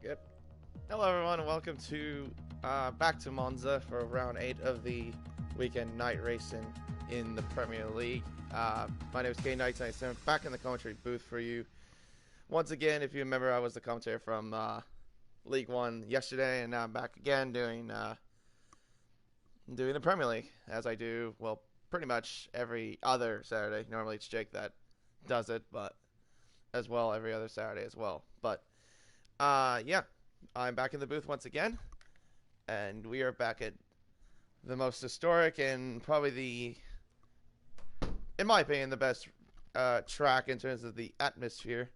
Good. Hello everyone and welcome to back to Monza for round 8 of the weekend night racing in the Premier League. My name is Kay Knight and I'm back in the commentary booth for you. Once again, if you remember, I was the commentator from League 1 yesterday, and now I'm back again doing the Premier League, as I do, well, pretty much every other Saturday. Normally it's Jake that does it, but as well every other Saturday as well. But yeah, I'm back in the booth once again, and we are back at the most historic and probably in my opinion, the best track in terms of the atmosphere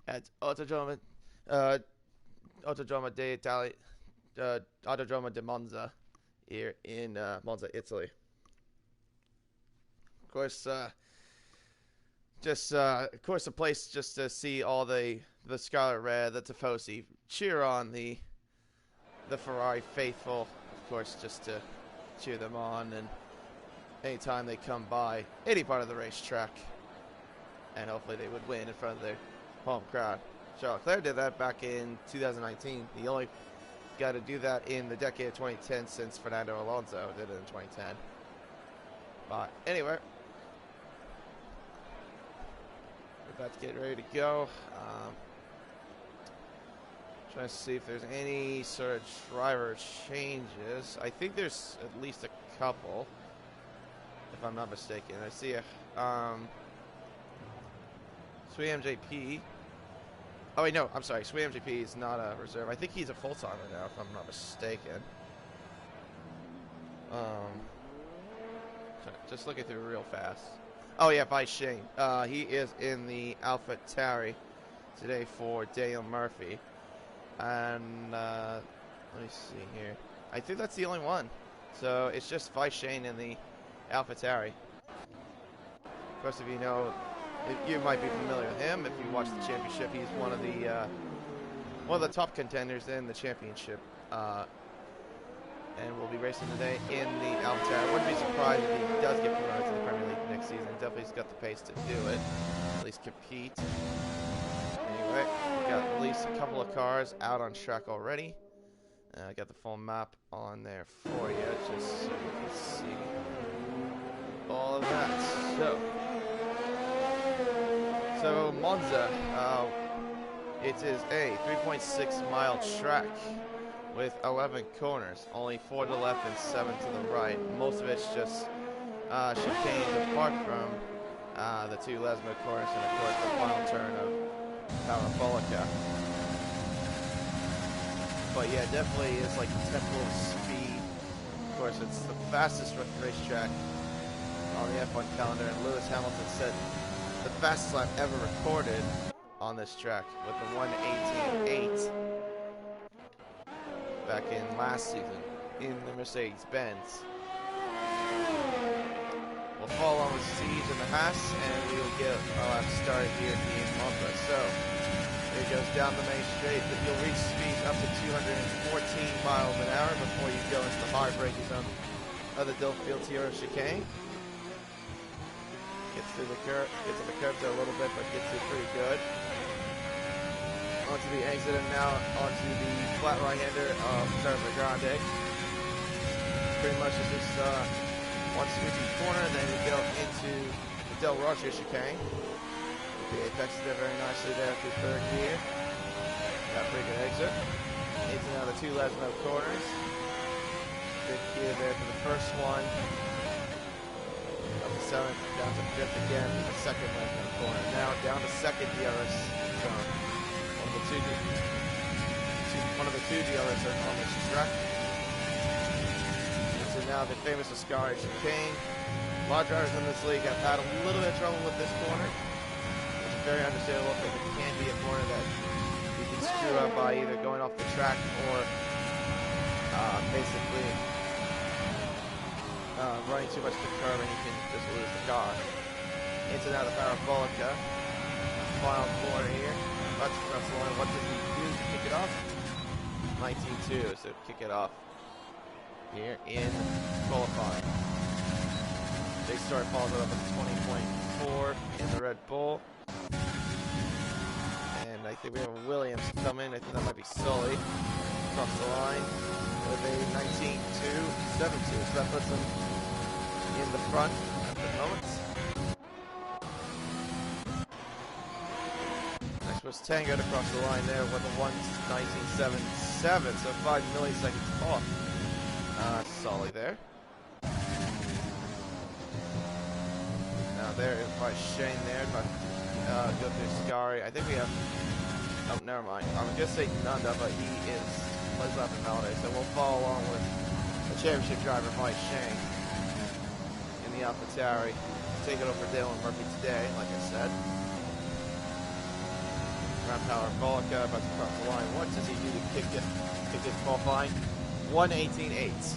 at Autodromo di Monza here in Monza, Italy. Of course, a place just to see all the Scarlet Red, the Tifosi cheer on the Ferrari faithful. Of course, just to cheer them on, and anytime they come by any part of the racetrack, and hopefully they would win in front of their home crowd. Charles Leclerc did that back in 2019. He only got to do that in the decade of 2010 since Fernando Alonso did it in 2010. But anyway, we're about to get ready to go. Trying to see if there's any sort of driver changes. I think there's at least a couple, if I'm not mistaken. I see a Sui MJP. Oh wait, no, I'm sorry. Sui MJP is not a reserve. I think he's a full-timer now, if I'm not mistaken. Just looking through real fast. Oh yeah, by Shane. He is in the AlphaTauri today for Dale Murphy. And let me see here. I think that's the only one. So it's just Vice Shane in the AlphaTauri. Of course, if you know, you might be familiar with him. If you watch the championship, he's one of the top contenders in the championship. And we'll be racing today in the AlphaTauri. I wouldn't be surprised if he does get promoted to the Premier League next season. Definitely's got the pace to do it. At least compete. Anyway, we got at least a couple of cars out on track already. I got the full map on there for you, just so you can see all of that. So Monza, it is a 3.6 mile track with 11 corners, only 4 to the left and 7 to the right. Most of it's just chicane apart from the 2 Lesmo corners and of course the final turn of Parabolica. But yeah, definitely is like the tempo of speed. Of course, it's the fastest racetrack on the F1 calendar, and Lewis Hamilton said the fastest lap ever recorded on this track with the 1:18.8 back in last season in the Mercedes-Benz. We'll follow on with Siege and the Haas, and we will get our lap started here in Monza. So it goes down the main straight, but you'll reach speeds up to 214 miles an hour before you go into the hard braking zone of the Dillfield Tiro chicane. Gets to the curves there a little bit, but gets it pretty good. Onto the exit, and now onto the flat right-hander of Servo Grande. Pretty much just one squeegee corner, then you go into the Del Rosso chicane. The apex there very nicely there through third gear. Got a pretty good exit. Into now the 2 Lesmo corners. Fifth gear there for the first one. Up to 7th, down to 5th again, the second Lesmo corner. Now down to second DRS zone. One of the two DRS are on this track. And so now the famous Ascari chicane. A lot of drivers in this league have had a little bit of trouble with this corner. Very understandable. I think it can be a corner that you can screw up by either going off the track or basically running too much to the curb, and you can just lose the car. Into now the Parabolica. Final corner here. Let's press the line. What does he do to kick it off? 19.2, so kick it off here in qualifying. Big start follows it up at 20.4 in the Red Bull. And I think we have a Williams coming. I think that might be Sully across the line with a 19.272. So that puts him in the front at the moment. Next was Tango to cross the line there with a 1:19.77, so 5 milliseconds off. Sully there. Now there is by Shane there, but go through Scary. I think we have. Oh, never mind. I'm gonna say Nunda, but he plays lap in Validated, so we'll follow along with the championship driver by Shane in the AlphaTauri. Take it over Dylan Murphy today, like I said. Ground power Volca about to cross the line. What does he do to kick it qualifying? 1:18.8.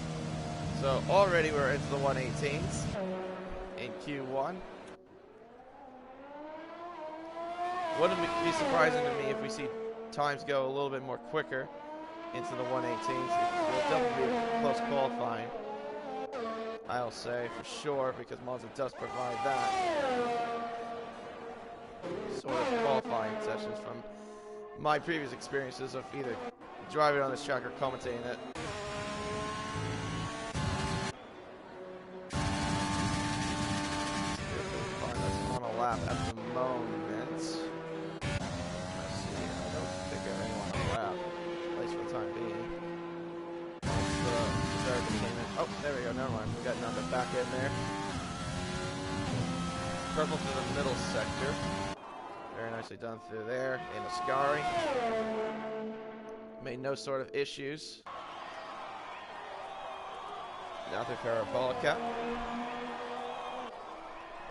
So already we're into the 1:18s in Q1. Wouldn't be surprising to me if we see times go a little bit more quicker into the 1:18s. It will definitely be a close qualifying, I'll say for sure, because Monza does provide that sort of qualifying sessions from my previous experiences of either driving on this track or commentating it. On a lap at the moment. Let's see, I don't think I have anyone on a lap, at least for the time being. Oh, there we go, never mind. We got Nanda back in there. Purple through the middle sector. Very nicely done through there. In Ascari. Made no sort of issues. Down through Parabolica.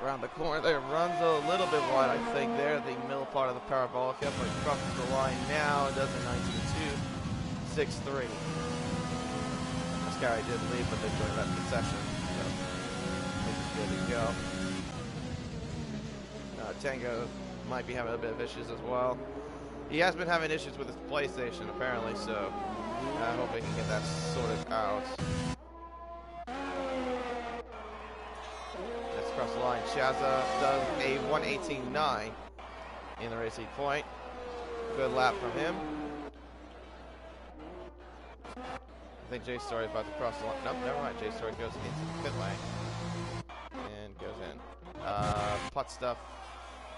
Around the corner there, runs a little bit wide, I think, there, the middle part of the Parabolica, but crosses the line now and does a 19.263. Ascari did leave, but they joined that concession, so I think it's good to go. Tango might be having a bit of issues as well. He has been having issues with his PlayStation, apparently, so I hope he can get that sorted out. Across the line, Chaza does a 1:18.9 in the racing point. Good lap from him. I think J Story is about to cross the line. Nope, never mind. J Story goes into the pit lane and goes in. Putt stuff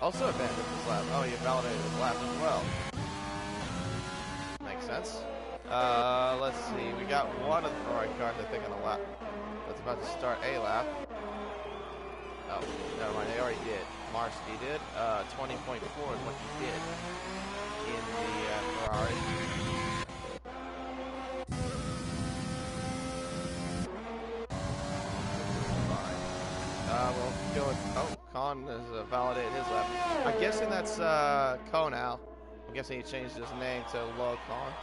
also abandoned this lap. Oh, you validated his lap as well. Makes sense. Let's see. We got one of the Ferrari cars, I think, on the lap. That's about to start a lap. Oh, never mind, they already did. Marsky did. 20.4 is what he did in the Ferrari. We'll go with, Khan has validated his lap. I'm guessing that's Konal. I'm guessing he changed his name to Lo Khan.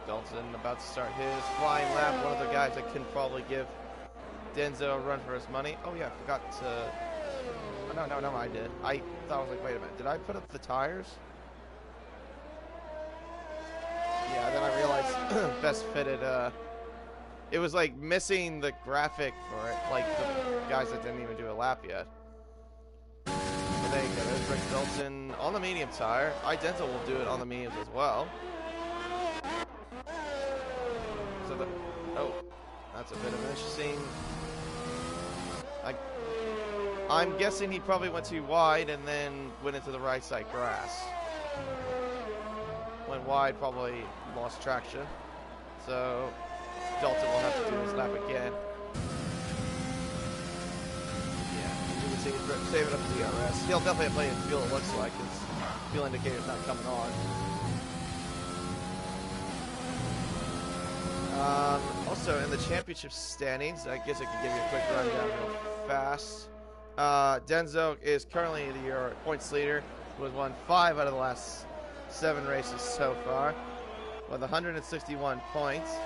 Dalton about to start his flying lap. One of the guys that can probably give Denzo a run for his money. Oh yeah, I forgot to. Oh, no, I did. I thought I was like, wait a minute, did I put up the tires? Yeah, then I realized best fitted. It was like missing the graphic for it, like the guys that didn't even do a lap yet. But there you go. There's Rick Dalton on the medium tire. Denzo will do it on the mediums as well. That's a bit of an interesting. I'm guessing he probably went too wide and then went into the right side grass. Went wide, probably lost traction. So Dalton will have to do his lap again. Yeah, you can see he's saving up the DRS. He'll definitely have plenty of fuel, it looks like. His fuel indicator's not coming on. Also, in the championship standings, I guess I can give you a quick rundown real fast. Denzo is currently the points leader, who has won 5 out of the last 7 races so far, with 161 points.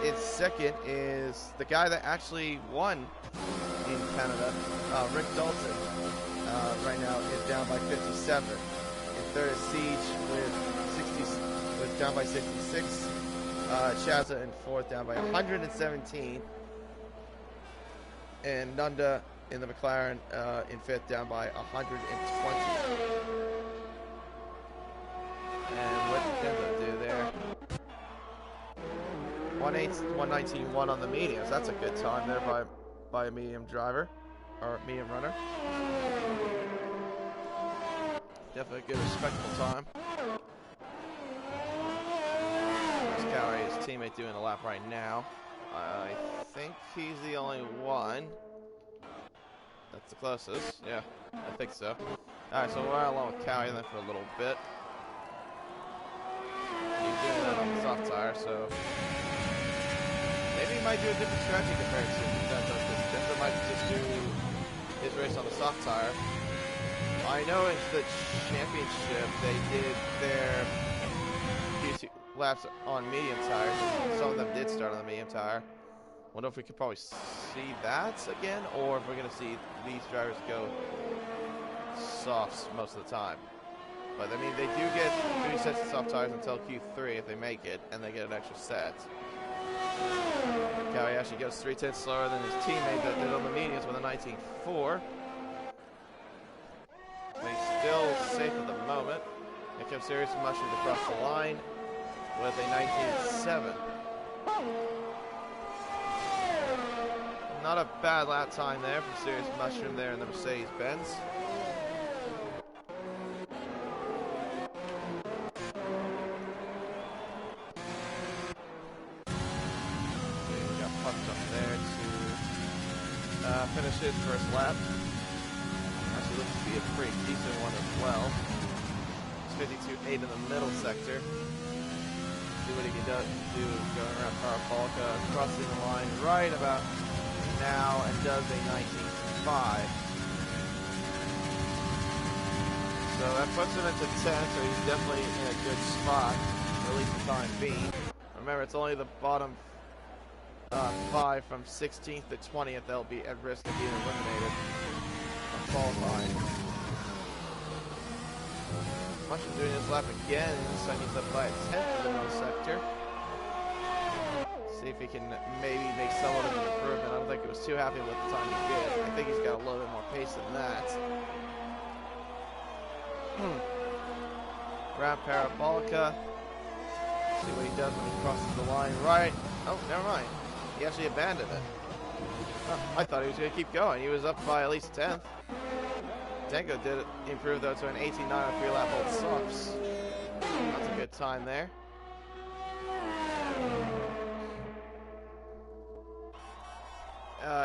In second is the guy that actually won in Canada, Rick Dalton. Right now is down by 57. In third is Siege with down by 66. Chaza in fourth, down by 117. And Nunda in the McLaren in fifth, down by 120. And what did Denzo do there? 119.1 on the mediums. That's a good time there by a medium driver or medium runner. Definitely a good, respectable time. There's Cowie, his teammate, doing a lap right now. I think he's the only one. That's the closest. Yeah, I think so. Alright, so we're along with Cowie then for a little bit. He's doing that on the soft tire, so maybe he might do a different strategy compared to Denzo, because Denzo might just do his race on the soft tire. I know in the championship they did their few laps on medium tires, and some of them did start on the medium tire. Wonder if we could probably see that again, or if we're going to see these drivers go softs most of the time. But I mean, they do get 3 sets of soft tires until Q3 if they make it, and they get an extra set. Cowie actually goes 3/10 slower than his teammate that did on the mediums with a 19.4. But he's still safe at the moment. Here comes Serious Mushroom across the line with a 19.7. Not a bad lap time there for Serious Mushroom there in the Mercedes-Benz. Finish his first lap. Actually looks to be a pretty decent one as well. It's 52.8 in the middle sector. See what he can do going around Parabolica, crossing the line right about now, and does a 19.5. So that puts him into 10th, so he's definitely in a good spot, or at least the time being. Remember, it's only the bottom 5 from 16th to 20th that'll be at risk of being eliminated from qualifying. Mushroom doing his lap again, this time he's up by a 10th in the middle sector. See if he can maybe make somewhat of an improvement. I don't think he was too happy with the time he did. I think he's got a little bit more pace than that. Around Parabolica. See what he does when he crosses the line right. Oh, never mind. He actually abandoned it. Oh, I thought he was going to keep going. He was up by at least 10th. Denko did improve, though, to an 18.9 on 3-lap old softs. That's a good time there.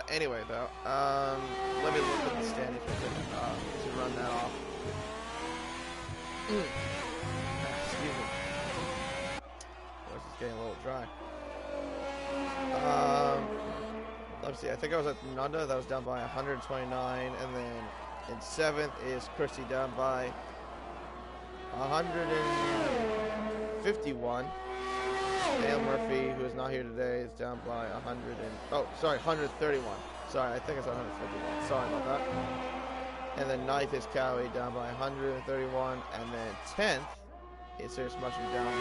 Anyway, though, let me look at the standings real quick to run that off. Excuse me. Voice is getting a little dry. Let's see. I think I was at Nunda. That was down by 129, and then in 7th is Christie down by 151. Dale Murphy, who is not here today, is down by 131. Sorry, I think it's 151. Sorry about that. And then 9th is Cowie down by 131, and then 10th is Serious Mushroom down by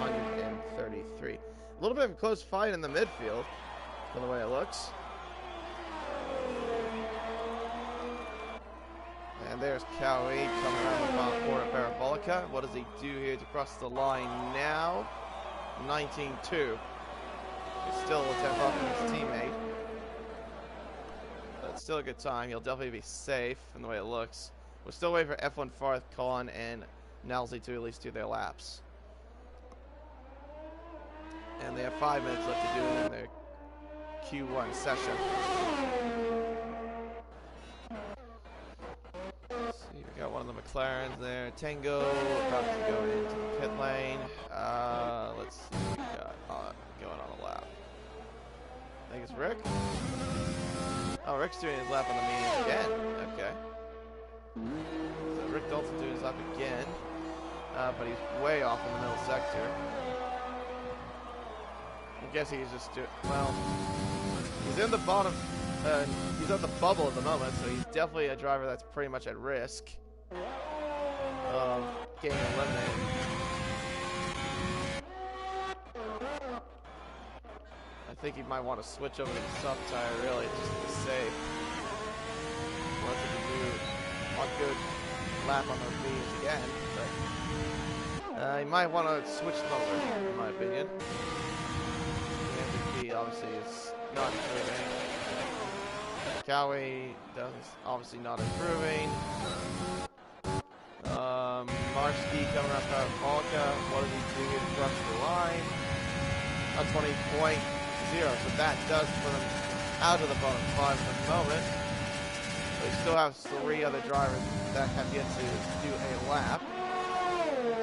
133. A little bit of a close fight in the midfield, from the way it looks. And there's Cowie coming around the bottom corner of Parabolica. What does he do here to cross the line now? 19.2. He's still a 10th off from his teammate. But it's still a good time. He'll definitely be safe from the way it looks. We're still waiting for F1 Farth, Colin, and Nalsey to at least do their laps. And they have 5 minutes left to do it in their Q1 session. Let's see, we got one of the McLarens there. Tango about to go into the pit lane. Let's see what we got going on a lap. I think it's Rick. Oh, Rick's doing his lap on the medium again. Okay. So Rick Dalton doing his lap again. But he's way off in the middle sector. I'm guessing he's just doing, well, he's in the bottom, he's on the bubble at the moment, so he's definitely a driver that's pretty much at risk of getting eliminated. I think he might want to switch over to the soft tire, really, just to be safe. Wants to do one good lap on those mediums again, but he might want to switch them over, in my opinion. The MVP obviously is not improving. Cowie does obviously not improving. Marski coming up out of Polka. What does he do here to crush the line? A 20.0, so that does put him out of the bottom 5 at the moment. But he still has 3 other drivers that have yet to do a lap.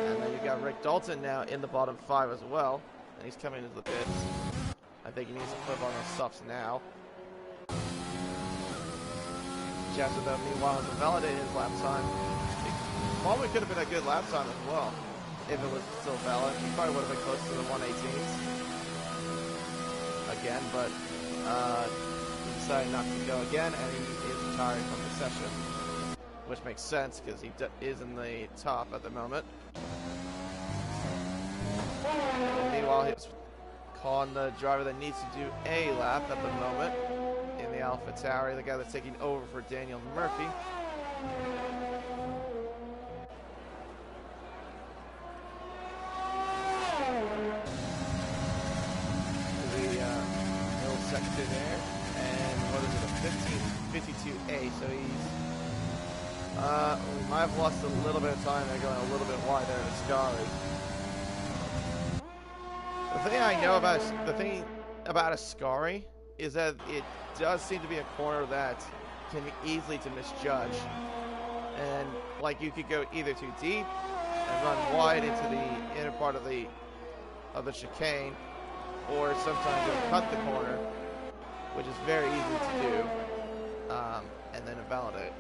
And then you've got Rick Dalton now in the bottom 5 as well. And he's coming into the pits. I think he needs to flip on those softs now. Chester, though, meanwhile, has validated his lap time. Probably could have been a good lap time as well, if it was still valid. He probably would have been close to the 118s again, but he decided not to go again, and he is retired from the session, which makes sense because he is in the top at the moment. And meanwhile, he's calling the driver that needs to do a lap at the moment in the AlphaTauri, the guy that's taking over for Daniel Murphy. Sector there, and what is it, a 52A, so he's we might have lost a little bit of time there, going a little bit wider in Ascari. The thing I know about Ascari is that it does seem to be a corner that can be easily to misjudge, and like you could go either too deep and run wide into the inner part of the chicane, or sometimes you'll cut the corner, which is very easy to do, and then invalidate.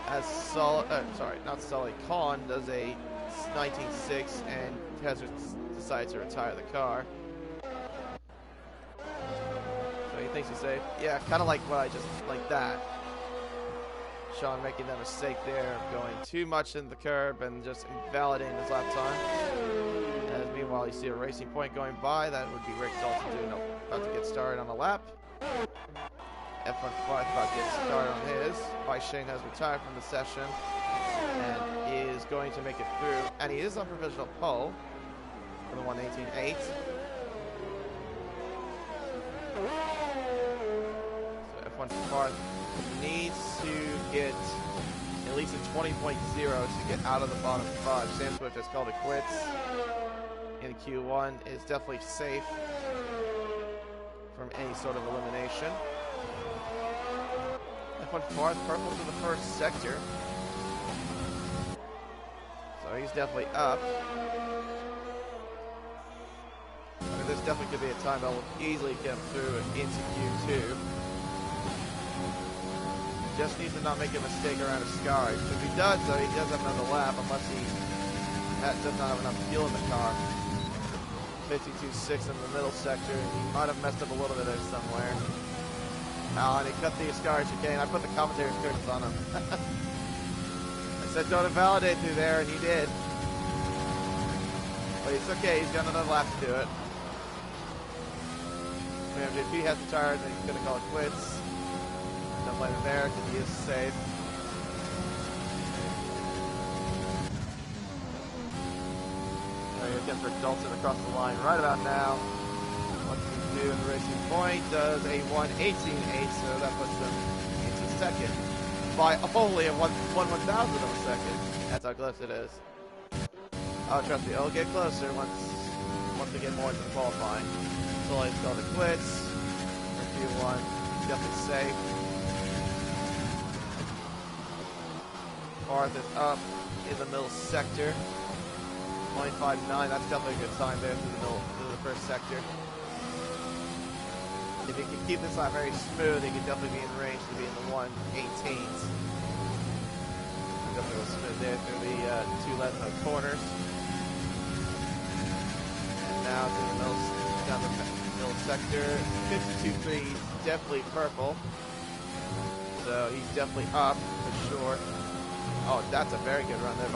As Khan does a 19.6 and has decided to retire the car. So he thinks he's safe. Yeah, kind of like what I just, like that. Sean making that mistake there, going too much in the curb and just invalidating his lap time. As meanwhile, you see a racing point going by. That would be Rick Dalton about to get started on a lap. F1 about to get started on his. Shane has retired from the session and is going to make it through. And he is on provisional pole for the 118.8. So F1 Farth needs to get at least a 20.0 to get out of the bottom 5. Sam Swift has called it quits in Q1. Is definitely safe from any sort of elimination. F1 Farth purple to the first sector. So he's definitely up. I mean, this definitely could be a time that will easily get him through into Q2. Just needs to not make a mistake around Ascari. If he does, though, he does have another lap, unless he does not have enough fuel in the car. 52.6 in the middle sector. He might have messed up a little bit there somewhere. Oh, and he cut the Ascari chicane. I put the commentator's curtains on him. I said don't invalidate through there, and he did. But it's okay. He's got another lap to do it. If he has retired, then he's going to call it quits. Don't blame him there because he is safe. Against Rick Dalton across the line right about now. What does he do in the racing point? Does a 118.8, so that puts him into second by only a 1/1000th of a second. That's how close it is. Oh, trust me, it'll get closer once we get more into the qualifying. So let's call the quits. For Q1, definitely safe. Farth is up in the middle sector. 0.59, that's definitely a good time there through the first sector. If he can keep this lap very smooth, he can definitely be in range to be in the 118s. Definitely go smooth there through the two left corners. And now to the middle, down the middle sector. 52.3, definitely purple. So he's definitely up for sure. Oh, that's a very good run there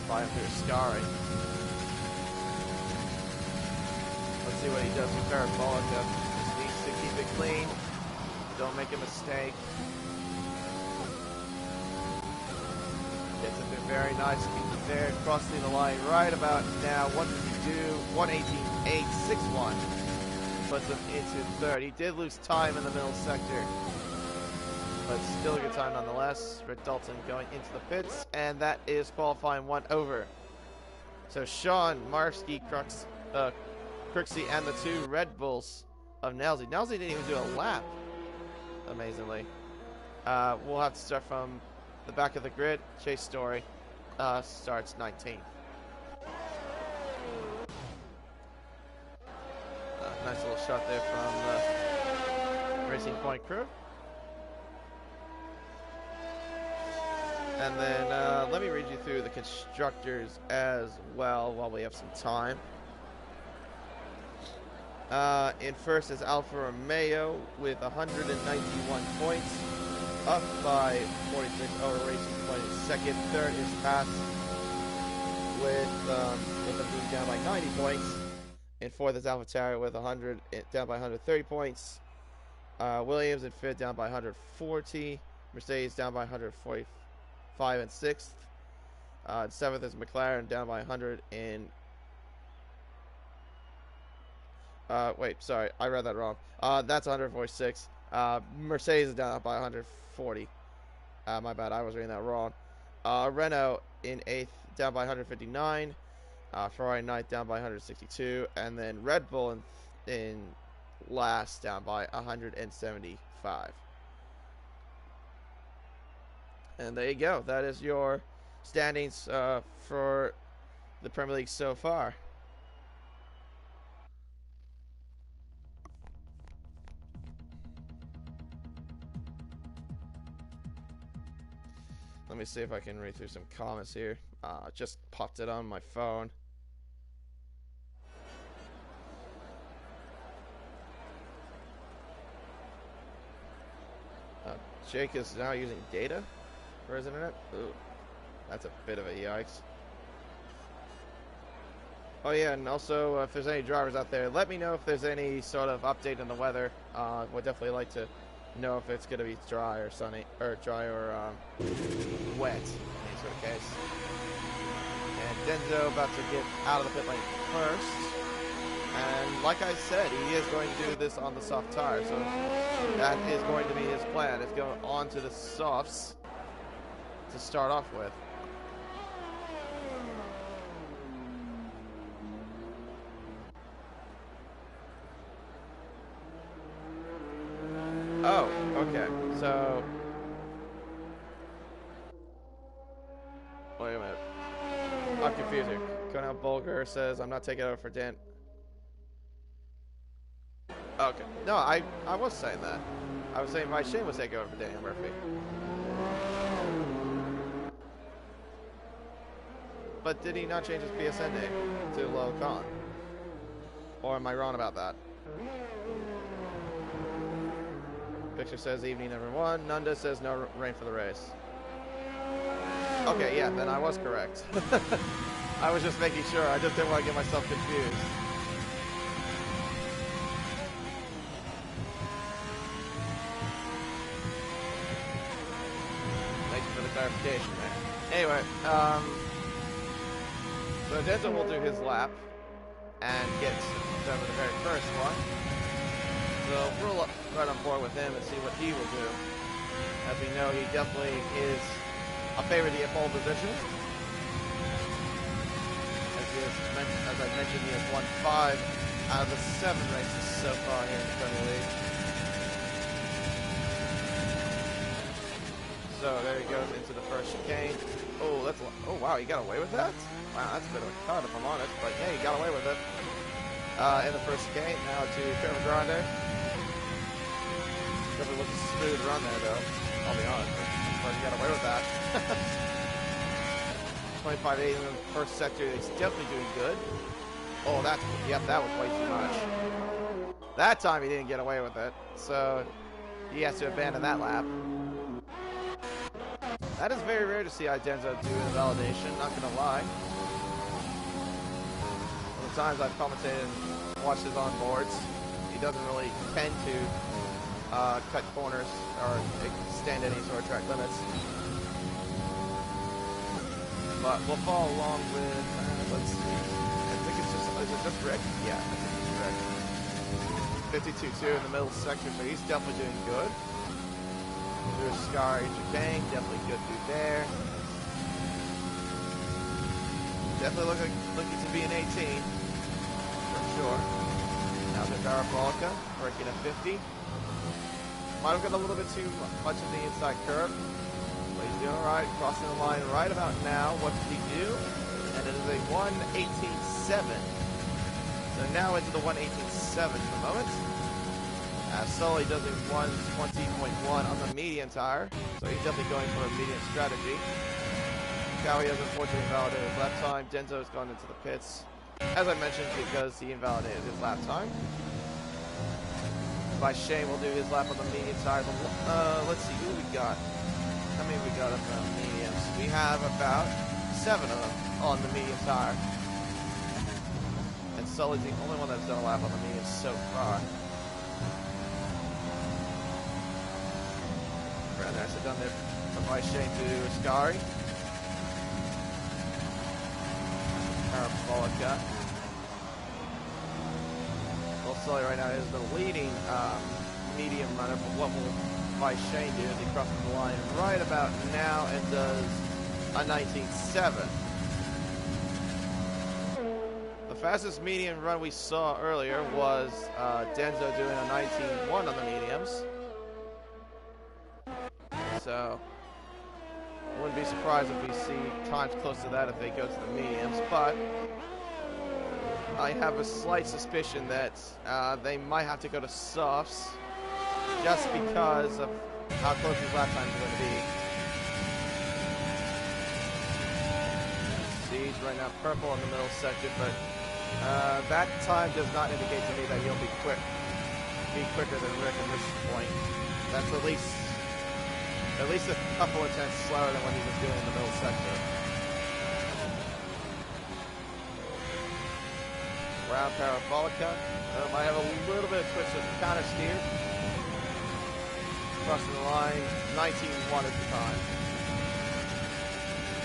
by him through Ascari. Let's see what he does with Parabolica. to keep it clean. Don't make a mistake. Gets it through very nice. Keep it there. Crossing the line right about now. 152, 118.861. Puts him into third. He did lose time in the middle sector, but still a good time nonetheless. Rick Dalton going into the pits, and that is qualifying 1 over. So Sean, Marski, Crooksey, and the 2 Red Bulls of Nelsey. Nelsey didn't even do a lap, amazingly. We'll have to start from the back of the grid. Chase Story starts 19th. Nice little shot there from the Racing Point crew. And then let me read you through the constructors as well while we have some time. In first is Alfa Romeo with 191 points, up by 46 over Racing Point in second. Third is Pass with a move down by 90 points. In fourth is AlphaTauri with 100 down by 130 points. Williams in fifth down by 140. Mercedes down by 145 in sixth. Seventh is McLaren down by 100 in. Wait, sorry, I read that wrong. That's 146. Mercedes is down by 140. My bad, I was reading that wrong. Renault in eighth down by 159. Ferrari ninth down by 162, and then Red Bull in last down by 175. And there you go. That is your standings for the Premier League so far. Let me see if I can read through some comments here. Just popped it on my phone. Jake is now using data for his internet. Ooh, that's a bit of a yikes. Oh yeah, and also if there's any drivers out there, let me know if there's any sort of update on the weather. Would definitely like to know if it's going to be dry or sunny, or dry or wet in any sort of case. And Denzo about to get out of the pit lane first. And like I said, he is going to do this on the soft tire, so that is going to be his plan. Is go on to the softs to start off with. Oh, okay. So, wait a minute. I'm confused here. Conal Bulger says, I'm not taking over for Dan. Okay. No, I was saying that. I was saying Mike Shane was taking over for Daniel Murphy. But did he not change his PSN name to Lil Khan? Or am I wrong about that? Picture says evening number 1. Nunda says no rain for the race. Okay, yeah, then I was correct. I was just making sure. I just didn't want to get myself confused. Thank you for the clarification there. Anyway, so Denzel will do his lap and gets over the very first one. So we'll right on board with him and see what he will do. As we know, he definitely is a favorite to get pole position. As I mentioned, he has won 5 out of the 7 races so far here in the Premier League. So there he goes into the first chicane. Oh, wow, he got away with that? Wow, that's a bit of a cut if I'm honest, but yeah, he got away with it. In the first chicane, now to Trevor Grande. Trevor looks a smooth run there, though. I'll be honest, but he got away with that. 25.8 in the first sector. He's definitely doing good. Oh, that was way too much. That time he didn't get away with it, so he has to abandon that lap. That is very rare to see Idenzo do in validation, not gonna lie. One of the times I've commentated and watched his onboards, He doesn't really tend to cut corners or extend any sort of track limits. But we'll follow along with, let's see, I think it's just, is it just Rick? Yeah, I think it's Rick. 52-2 in the middle sector, so he's definitely doing good. There's Sky Chicane, definitely good through there. Definitely looking to be an 18, for sure. Now the Parabolica, breaking a 50. Might have got a little bit too much of the inside curve, but he's doing alright, crossing the line right about now. What did he do? And it is a 1:18.7. So now into the 1:18.7 for the moment. Sully does a 1:20.1 on the medium tire, so he's definitely going for a medium strategy. Cowie has unfortunately invalidated his lap time. Denzo's gone into the pits, as I mentioned, because he invalidated his lap time. By Shane will do his lap on the medium tire. Let's see who we got. How many we got of the mediums? We have about 7 of them on the medium tire. And Sully's the only one that's done a lap on the mediums so far. Very nicely done there by Shane to Ascari. Parabolica. Well, Sully right now is the leading medium runner, but what will Shane do as he crosses the line right about now and does a 19.7. The fastest medium run we saw earlier was Denzo doing a 19.1 on the mediums. So I wouldn't be surprised if we see times close to that if they go to the mediums, but I have a slight suspicion that they might have to go to softs just because of how close these lap times are going to be. Siege right now purple in the middle sector, but that time does not indicate to me that he'll be quicker than Rick at this point. That's at least a couple of tenths slower than what he was doing in the middle sector. Round Parabolica. I have a little bit of twitch of counter steer. Crossing the line, 19.1 at the time.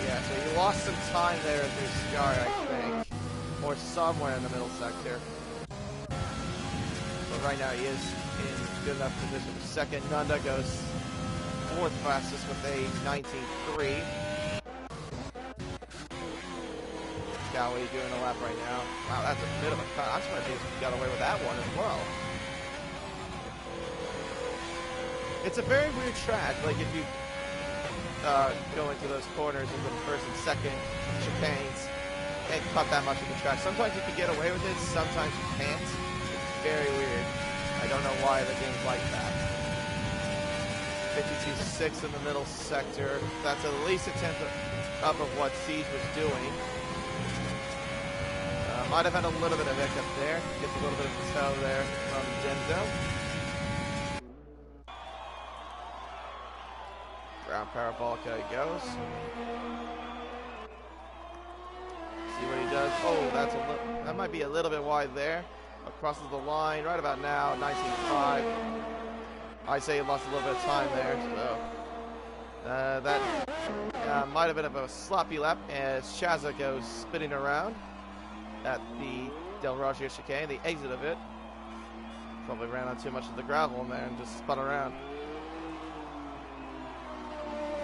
Yeah, so he lost some time there through Scar, I think. Or somewhere in the middle sector. But right now he is in good enough position for second. Nunda goes 4th fastest with a 19.3. Cowie doing a lap right now. Wow, that's a bit of a cut. I'm surprised he got away with that one as well. It's a very weird track. Like if you go into those corners into the first and second chicanes and cut that much of the track. Sometimes you can get away with it, sometimes you can't. It's very weird. I don't know why the game's like that. 52.6 in the middle sector. That's at least a tenth up of what Siege was doing. Might have had a little bit of hiccup there. Gets a little bit of a toe there from Denzo. Round Parabolica he goes. See what he does. Oh, that might be a little bit wide there. Crosses the line right about now, 19.5. I'd say he lost a little bit of time there, so that might have been a sloppy lap as Shaza goes spinning around at the Del Roggia chicane, the exit of it. Probably ran on too much of the gravel in there and just spun around.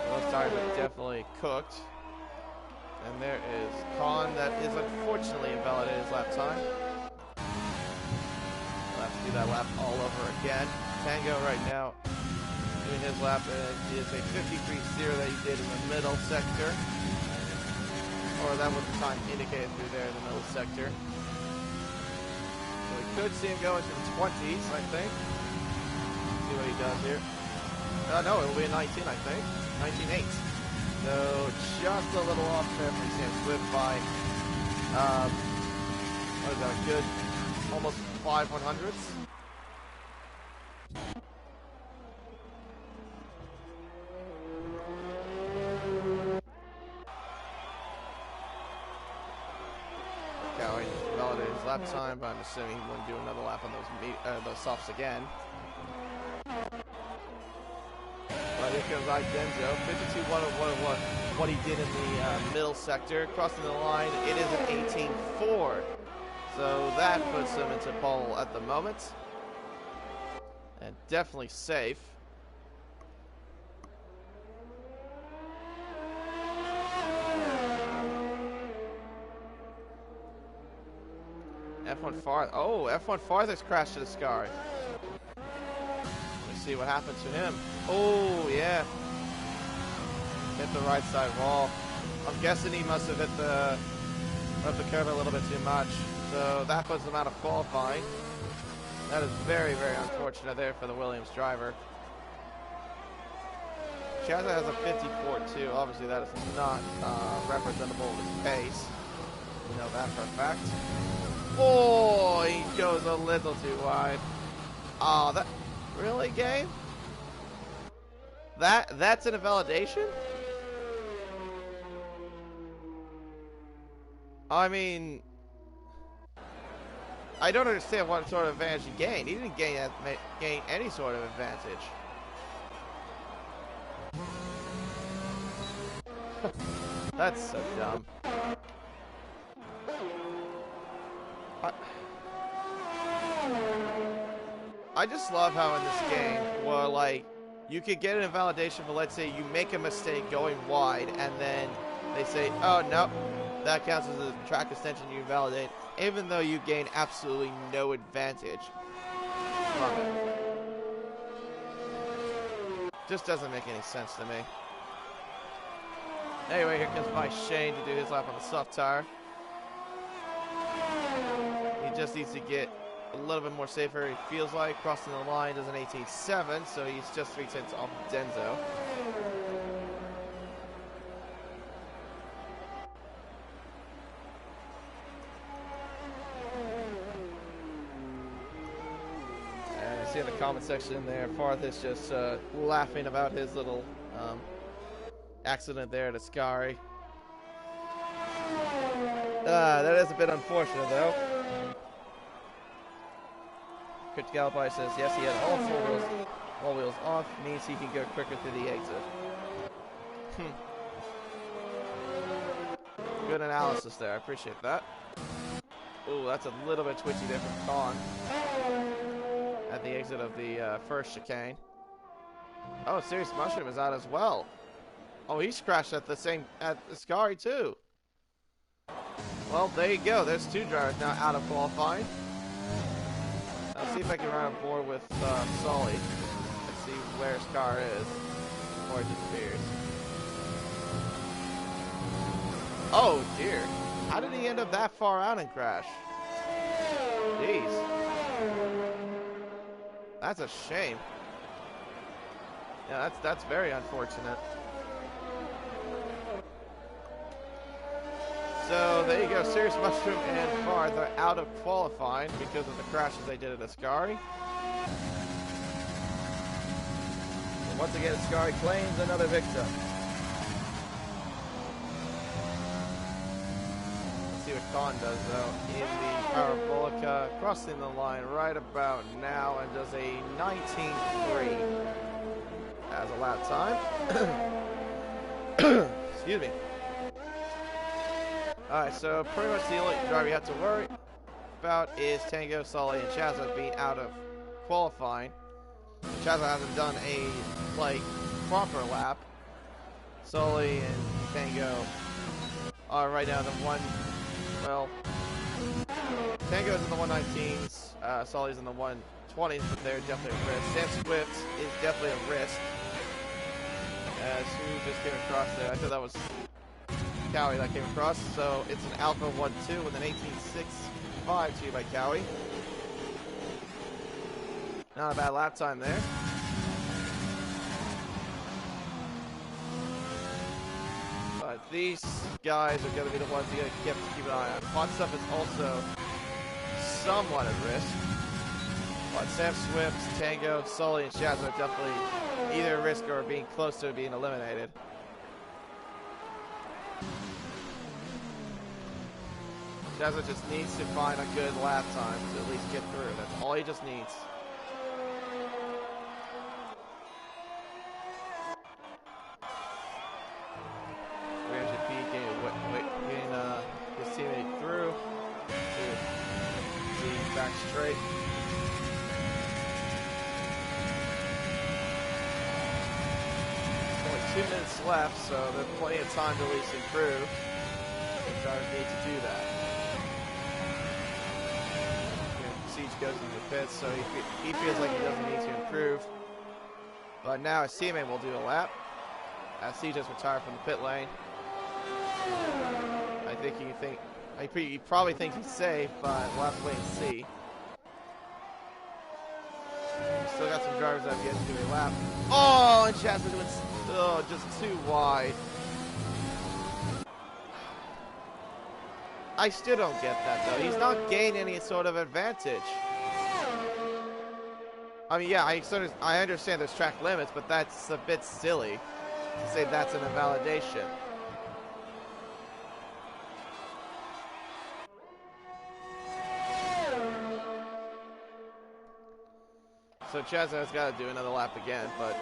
Those tires are definitely cooked. And there is Khan that is unfortunately invalidated his lap time. We'll have to do that lap all over again. Tango right now doing his lap. It is a 53.0 that he did in the middle sector. Or that was the time indicated through there in the middle sector. So we could see him go into the 20s, I think. See what he does here. No, it'll be a 19, I think. 19.8. So just a little off there from Sam Swift by, what is that, a good almost 5/100ths. lap time, but I'm assuming he wouldn't do another lap on those softs again. But here comes Denzo, 52.101. What he did in the middle sector, crossing the line, it is an 18.4. So that puts him into pole at the moment. And definitely safe. F1 Farth. Oh, F1 Farthest crashed to the sky. Let's see what happened to him. Oh, yeah. Hit the right side wall. I'm guessing he must have hit the curb a little bit too much. So that puts him out of qualifying. That is very, very unfortunate there for the Williams driver. Chazza has a 54 too. Obviously that is not representable of his pace. We know that for a fact. Oh, he goes a little too wide. Oh, that really, game? That's an invalidation? I mean, I don't understand what sort of advantage he gained. He didn't gain any sort of advantage. That's so dumb. I just love how in this game, well, like, you could get an invalidation for, let's say, you make a mistake going wide, and then they say, oh, no, that counts as a track extension, you invalidate, even though you gain absolutely no advantage from it. Just doesn't make any sense to me. Anyway, here comes Mike Shane to do his lap on the soft tire. He just needs to get a little bit more safer, it feels like. Crossing the line does an 18.7, so he's just 3/10 off Denzo. And I see in the comment section there, Farth is just laughing about his little accident there at Ascari. That is a bit unfortunate, though. Kurt Galapai says, yes, he had all wheels off, means he can go quicker through the exit. Good analysis there, I appreciate that. Ooh, that's a little bit twitchy there from Khan at the exit of the first chicane. Oh, Serious Mushroom is out as well. Oh, he's crashed at the Ascari too. Well, there you go. There's two drivers now out of qualifying. Let's see if I can run on board with Sully. Let's see where his car is before it disappears. Oh dear. How did he end up that far out and crash? Jeez. That's a shame. Yeah, that's very unfortunate. So there you go, Serious Mushroom and Farth are out of qualifying because of the crashes they did at Ascari. And once again, Ascari claims another victim. Let's see what Khan does though in the Parabolica, crossing the line right about now and does a 19.3 as a lap time. Excuse me. Alright, so pretty much the only driver you have to worry about is Tango, Sully, and Chazza being out of qualifying. Chazza hasn't done a, like, proper lap. Sully and Tango are right now the Tango's in the 119s, Sully's in the 120s, but they're definitely a risk. Sam Swift is definitely a risk. As who just came across there, I thought that was Cowie that came across, so it's an Alpha 1-2 with an 18.65 to by Cowie. Not a bad lap time there. But these guys are going to be the ones you have to keep an eye on. Hot Stuff is also somewhat at risk. But Sam Swift, Tango, Sully, and Shaz are definitely either at risk or being close to being eliminated. Jezza just needs to find a good lap time to at least get through. That's all he just needs. Getting his teammate through. See, back straight. Only 2 minutes left, so there's plenty of time to at least improve. The drivers need to do that. Siege goes into the pits, so he feels like he doesn't need to improve. But now his teammate will do a lap. As Siege has retired from the pit lane. He probably thinks he's safe, but we'll have to wait and see. Still got some drivers that have yet to do a lap. Oh, and Shasta doing just too wide. I still don't get that though. He's not gaining any sort of advantage. I mean, yeah, I understand there's track limits, but that's a bit silly to say that's an invalidation. So Chazza has got to do another lap again, but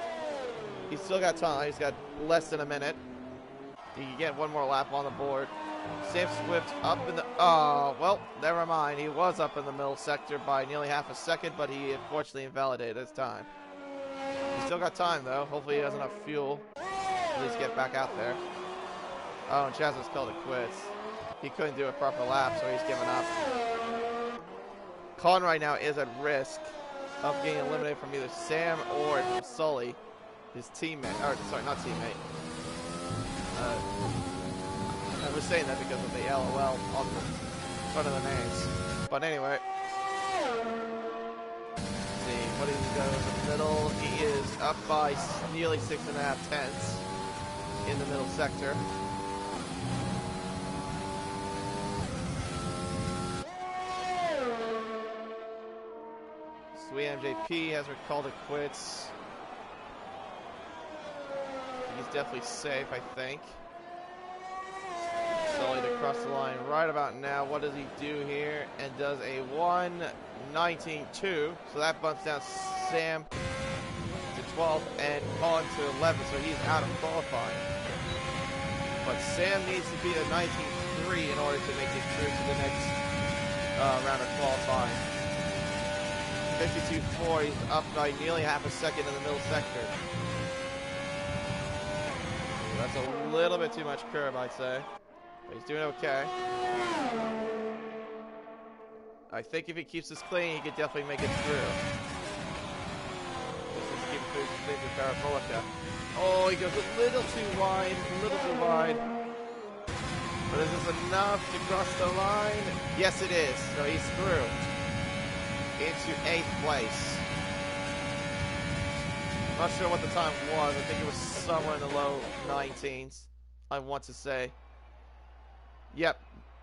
he's still got time. He's got less than a minute. He can get one more lap on the board. Sam Swift up in the... Oh, well, never mind. He was up in the middle sector by nearly half a second, but he unfortunately invalidated his time. He's still got time, though. Hopefully he has enough fuel to at least get back out there. Oh, and Chazza's called it quits. He couldn't do a proper lap, so he's given up. Colin right now is at risk of getting eliminated from either Sam or from Sully, his teammate, or sorry, not teammate. I was saying that because of the LOL on the front of the names. But anyway, let's see, what did he go in the middle? He is up by nearly 6.5 tenths in the middle sector. Sweet MJP has called it quits. He's definitely safe, I think. Sully to cross the line right about now. What does he do here? And does a 1:19.2. So that bumps down Sam to 12th and on to 11th. So he's out of qualifying. But Sam needs to be a 19.3 in order to make it through to the next round of qualifying. 52.4, he's up by nearly half a second in the middle sector. So that's a little bit too much curb, I'd say. But he's doing okay. I think if he keeps this clean, he could definitely make it through. Just keep through the Parabolica. Oh, he goes a little too wide, But is this enough to cross the line? Yes, it is. So he's through. Into 8th place. Not sure what the time was. I think it was somewhere in the low 19s, I want to say. Yep,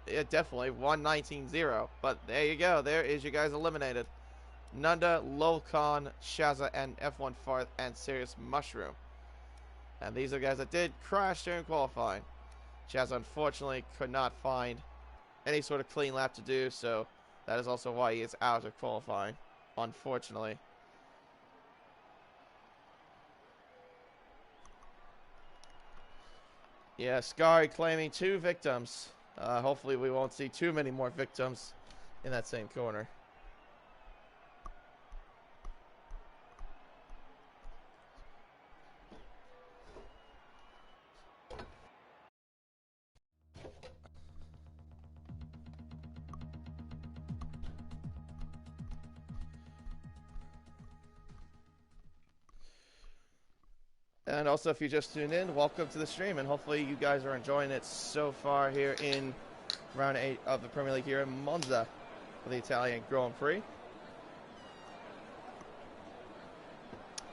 yeah, definitely 1:19.0. But there you go. There is you guys eliminated. Nunda, Lolcon, Shazza, and F1 Farth, and Serious Mushroom. And these are guys that did crash during qualifying. Shazza unfortunately could not find any sort of clean lap to do, so that is also why he is out of qualifying, unfortunately. Yeah, Scary claiming 2 victims. Hopefully we won't see too many more victims in that same corner. And also, if you just tuned in, welcome to the stream, and hopefully you guys are enjoying it so far here in round 8 of the Premier League here in Monza for the Italian Grand Prix.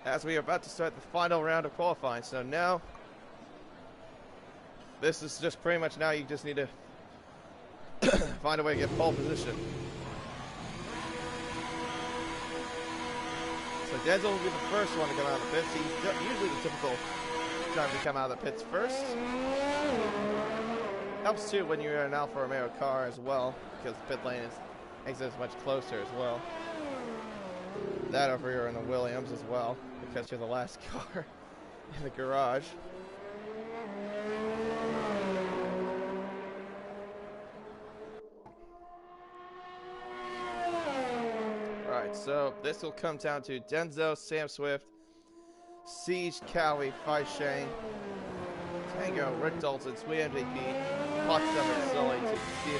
As we are about to start the final round of qualifying, so now this is just pretty much now you just need to find a way to get pole position. So Denzel will be the first one to come out of the pits. He's usually the typical driver to come out of the pits first. Helps too when you're in an Alfa Romeo car as well, because pit lane exits much closer as well. That over here in the Williams as well, because you're the last car in the garage. Right, so this will come down to Denzo, Sam Swift, Siege, Cowie, Fai Shane, Tango, Rick Dalton, Sweet MVP, Potts and Sully to see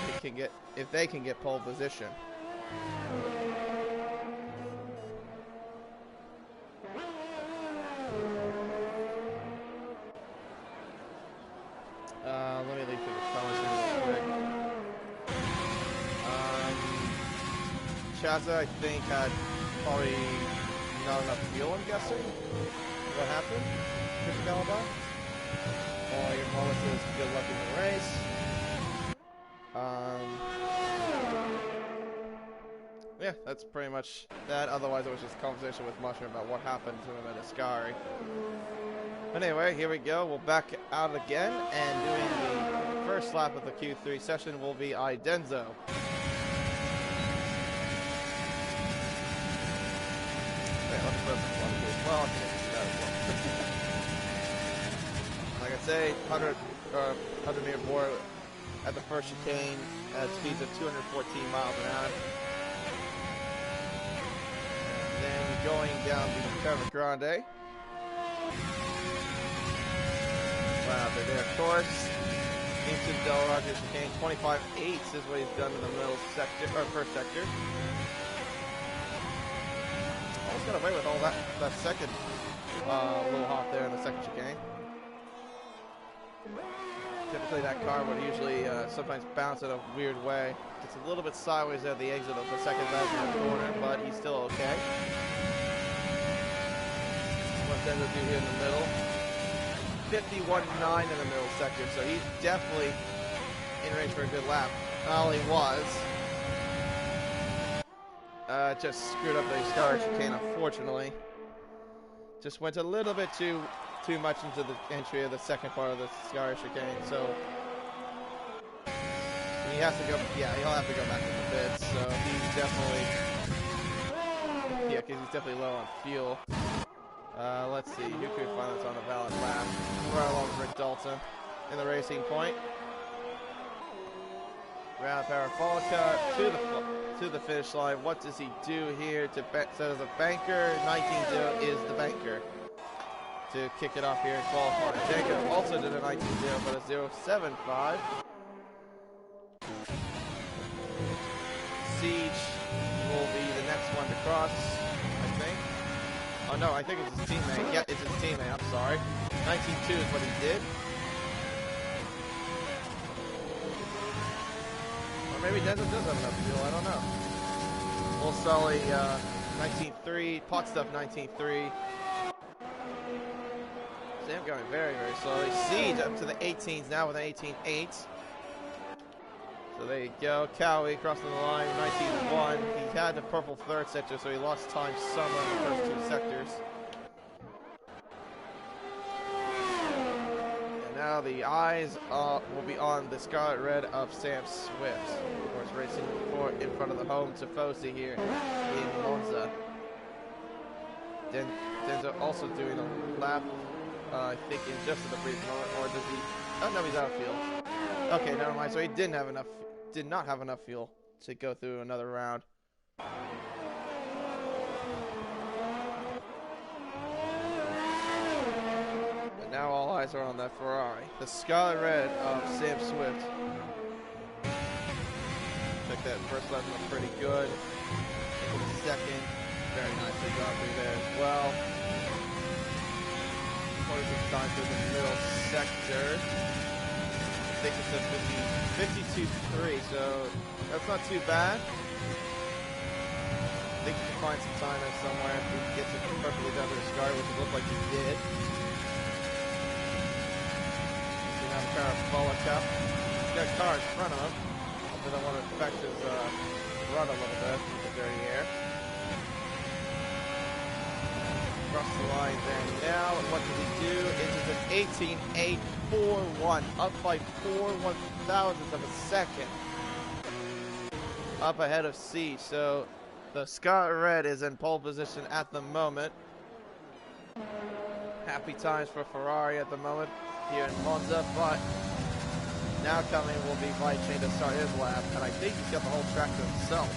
if they can get pole position. Let me lead through the comments real quick. Chaza, I think, had probably not enough fuel, I'm guessing. What happened? Christian Galabar? Well, your mama says good luck in the race. Yeah, that's pretty much that. Otherwise, it was just a conversation with Mushroom about what happened to him at Ascari. Anyway, here we go. We'll back out again, and doing the first lap of the Q3 session will be Idenzo. Well, like I say, 100 meter board at the first chicane at speeds of 214 miles an hour. And then going down the Carmen Grande. Wow, they're there, of course. Into Del Rogers chicane, 25.8 is what he's done in the middle sector, or first sector. Almost got away with all that second little hop there in the second chicane. Typically that car would usually sometimes bounce in a weird way. It's a little bit sideways at the exit of the second left corner, but he's still okay. What's Denzo do here in the middle? 51.9 in the middle sector, so he's definitely in range for a good lap. Well, he was. Just screwed up the Scar chicane, unfortunately. Just went a little bit too much into the entry of the second part of the Scar chicane, so he has to go. Yeah, he'll have to go back to the pits. So he's definitely, because he's definitely low on fuel. Let's see, who can we find that's on a valid lap? Right along with Rick Dalton in the racing point. Round Parabolica to the finish line. What does he do here? So as a banker, 19.0 is the banker to kick it off here and qualify. Jacob also did a 19.0, but a 0.75. Siege will be the next one to cross, I think. Oh no, I think it's his teammate. Yeah, it's his teammate, I'm sorry. 19.2 is what he did. Or maybe Denzo does have enough fuel, I don't know. Will Sully, 19.3, Pot Stuff 19.3. Sam going very, very slowly. Siege up to the 18s now with an 18.8. So there you go. Cowie crossing the line, 19.1. He had the purple third sector, so he lost time somewhere in the first two sectors. And now the eyes will be on the Scarlet Red of Sam Swift. Of course, racing in front of the home Tifosi here in Monza. Denzo also doing a lap, I think, in just at the brief moment, or does he? Oh no, he's out of fuel. Okay, never mind. So he did not have enough fuel to go through another round. But now all eyes are on that Ferrari, the Scarlet Red of Sam Swift. Check that first lap looked pretty good. Second, very nicely got through there as well. 46 times through the middle sector. I think it's a 52.3, so that's not too bad. I think you can find some time there somewhere if he gets it perfectly down to the scar, which it looked like he did. See now the Parabolica. He's got a car in front of him. Hopefully don't want to affect his run a little bit in the dirty air. Across the line there now. And what does he do? Into an 18.8 4-1, up by 4/1000th of a second. Up ahead of C, so the Scarlet Red is in pole position at the moment. Happy times for Ferrari at the moment here in Monza, but now coming will be Chain to start his lap, and I think he's got the whole track to himself.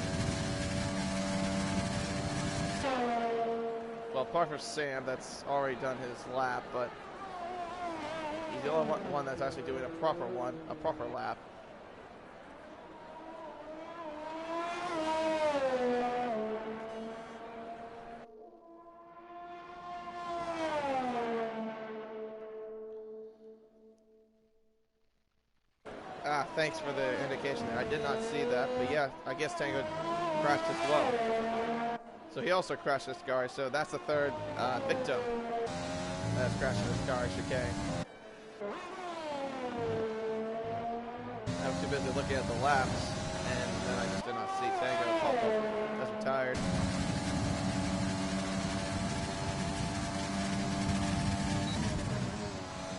Well, apart from Sam, that's already done his lap, but he's the only one that's actually doing a proper lap. Thanks for the indication there. I did not see that, but yeah, I guess Tango crashed as well. So he also crashed this car, so that's the third victim that's crashing this car, chicane. I was too busy looking at the laps, and then I just did not see Tango pop up as retired.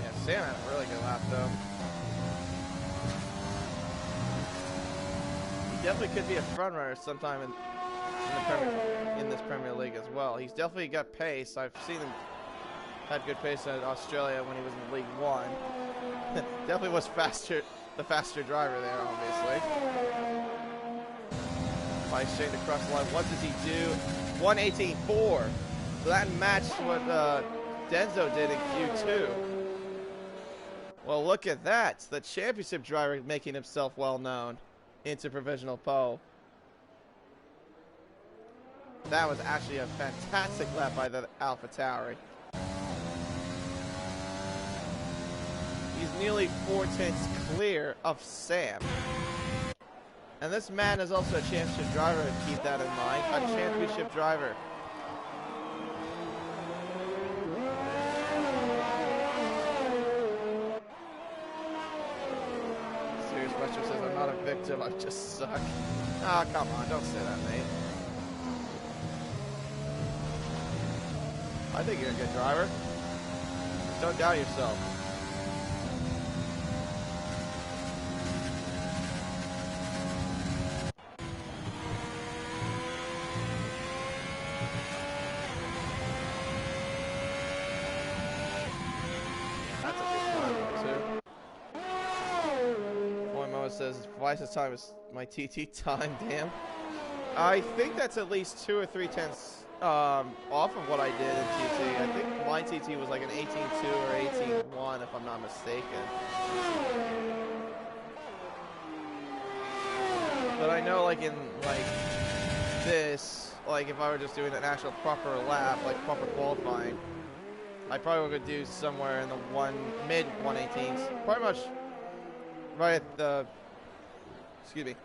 Yeah, Sam had a really good lap though. Definitely could be a front runner sometime in this Premier League as well. He's definitely got pace. I've seen him had good pace in Australia when he was in League One. Definitely was the faster driver there, obviously. By Shane across the line. What does he do? 1:18.4. So that matched what Denzo did in Q2. Well, look at that. The championship driver making himself well known into provisional pole. That was actually a fantastic lap by the AlphaTauri. He's nearly 4/10ths clear of Sam. And this man is also a championship driver, keep that in mind. A championship driver. Says I'm not a victim, I just suck. Ah, oh, come on, don't say that, mate. I think you're a good driver. Just don't doubt yourself. That's a good time, too. Says Vice's time is my TT time, damn. I think that's at least 2 or 3/10ths off of what I did in TT. I think my TT was like an 18.2 or 18.1 if I'm not mistaken. But I know like in this, like if I were just doing an actual proper lap, like proper qualifying, I probably would do somewhere in the mid 1:18s. Pretty much right at the excuse me.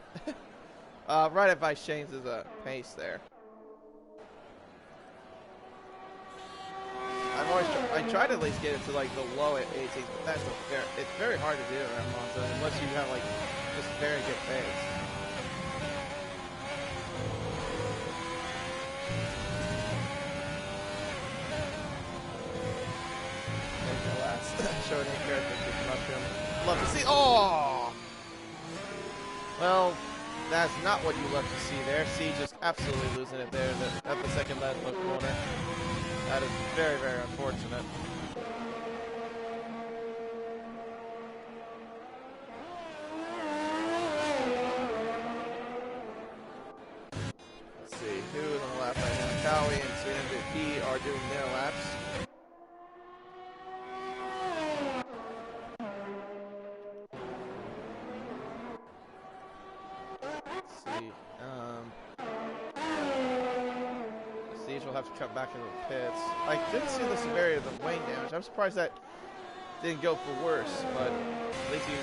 Right at Vice Shane's pace there. I tried to at least get it to like the low 18s, but it's very hard to do around Monza unless you have like just very good pace. Showing his character mushroom. Love to see. Oh! Well, that's not what you love to see there. C just absolutely losing it there at the second left corner. That is very, very unfortunate. Let's see, who is on the lap right now? Cowie and Sweet MVP are doing their laps. Will have to cut back into the pits. I didn't see the severity of the wing damage. I'm surprised that didn't go for worse, but at least he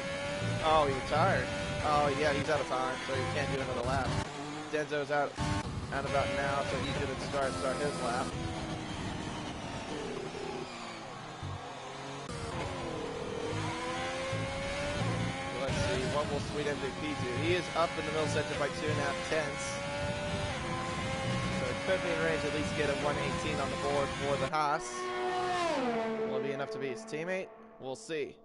retired. Oh yeah, he's out of time, so he can't do another lap. Denzo's out and about now, so he's gonna start his lap. So let's see, what will Sweet MVP do? He is up in the middle sector by 2.5/10ths. Could be in range at least get a 1:18 on the board for the Haas. Will it be enough to beat his teammate? We'll see.